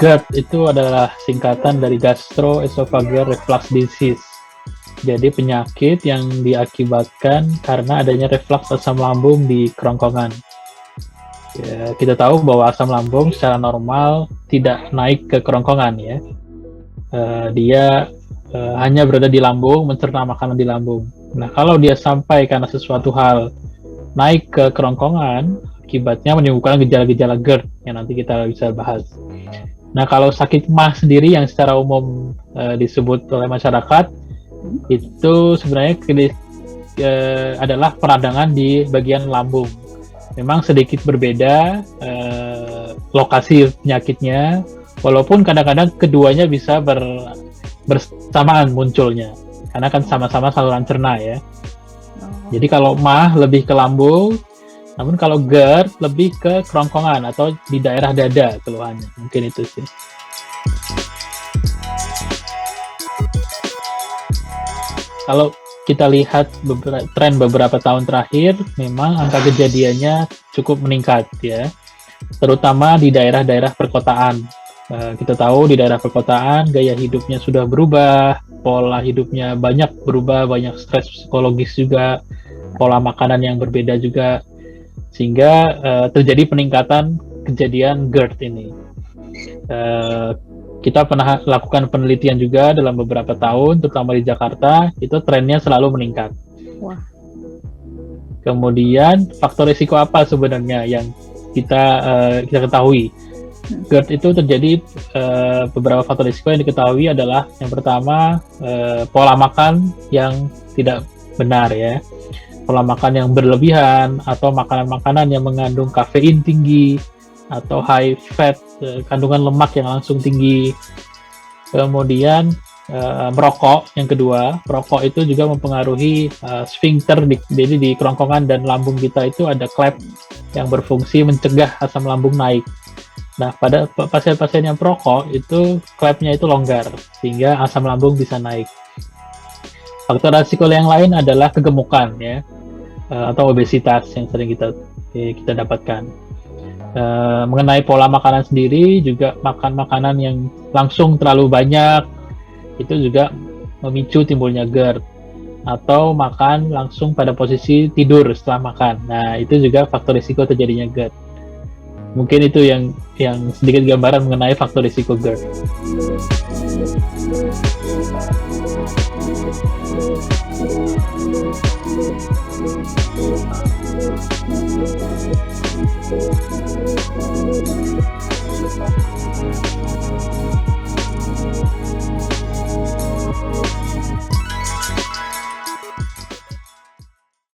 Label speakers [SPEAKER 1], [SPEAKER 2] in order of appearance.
[SPEAKER 1] GERD itu adalah singkatan dari Gastroesophageal Reflux Disease. Jadi penyakit yang diakibatkan karena adanya reflux asam lambung di kerongkongan. Ya, kita tahu bahwa asam lambung secara normal tidak naik ke kerongkongan ya. Dia hanya berada di lambung, mencerna makanan di lambung. Nah, kalau dia sampai karena sesuatu hal naik ke kerongkongan, akibatnya menimbulkan gejala-gejala GERD yang nanti kita bisa bahas. Nah, kalau sakit MAH sendiri yang secara umum disebut oleh masyarakat, itu sebenarnya adalah peradangan di bagian lambung. Memang sedikit berbeda lokasi penyakitnya, walaupun kadang-kadang keduanya bisa bersamaan munculnya, karena kan sama-sama saluran cerna ya. Jadi kalau MAH lebih ke lambung, namun kalau GERD lebih ke kerongkongan atau di daerah dada keluhannya. Mungkin itu sih. Kalau kita lihat tren beberapa tahun terakhir, memang angka kejadiannya cukup meningkat ya, terutama di daerah-daerah perkotaan. Kita tahu di daerah perkotaan gaya hidupnya sudah berubah, pola hidupnya banyak berubah, banyak stres psikologis juga, pola makanan yang berbeda juga, sehingga terjadi peningkatan kejadian GERD ini. Kita pernah lakukan penelitian juga dalam beberapa tahun, terutama di Jakarta, itu trennya selalu meningkat.
[SPEAKER 2] Wah.
[SPEAKER 1] Kemudian faktor risiko apa sebenarnya yang kita ketahui? GERD itu terjadi beberapa faktor risiko yang diketahui adalah yang pertama pola makan yang tidak benar ya, pola makan yang berlebihan atau makanan-makanan yang mengandung kafein tinggi atau high fat, kandungan lemak yang langsung tinggi. Kemudian merokok yang kedua, merokok itu juga mempengaruhi sphincter jadi di kerongkongan dan lambung kita itu ada klep yang berfungsi mencegah asam lambung naik. Nah, pada pasien-pasien yang perokok itu klepnya itu longgar sehingga asam lambung bisa naik. Faktor risiko yang lain adalah kegemukan ya, atau obesitas yang sering kita dapatkan. Mengenai pola makanan sendiri juga, makan makanan yang langsung terlalu banyak itu juga memicu timbulnya GERD, atau makan langsung pada posisi tidur setelah makan. Nah, itu juga faktor risiko terjadinya GERD. Mungkin itu yang sedikit gambaran mengenai faktor risiko GERD.